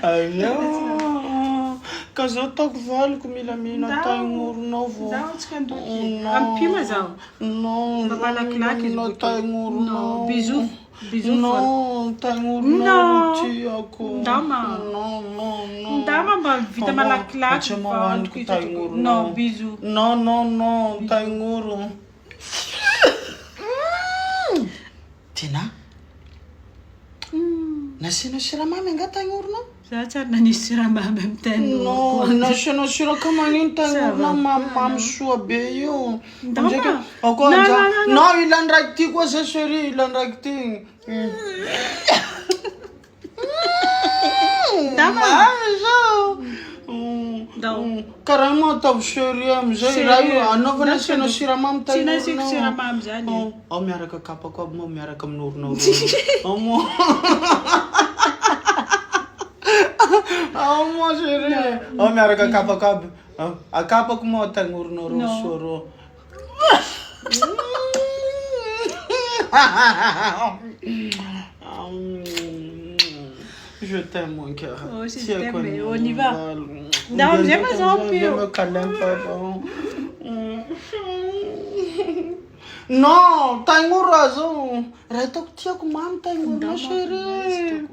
Aia ka zaho ataoko valiko mila mihina taignoronao vao Ampima zaho. non Mba malakilaky izy no bakeo. taignoronao Non, bisous. Bisous non taignoronao Non. tiako Ndama. non Ndama mba vita malakilaky tsy mahoaniko taignoronao Non, bisous. non taignoron tina nasianao siramamy anga taignoronao Zaho tsy ary nanisy siramamy amin'ny taignoroko. non nasianao siraka magnino taignoronao mamimamy soa be io non ilany raiky ty koa za chéri ilany raiky ty karaha mo ataovy chéri amizay raha anaovana asianao siramamy Tsy nasiako taignoronao siramamy zany. ao miaraka kapako aby moa miaraka aminoronao ao mo ao mo chéri ao miaraka kapako aby akapako moa taignoronao ro soro je t'aime mon cœur. Oh, si je t'aime, mais on y va. Non, j'aime ça un peu. Je me câlin pas. Non, taignouro azo. Raha ataoko tiako mamy taignouro chéri.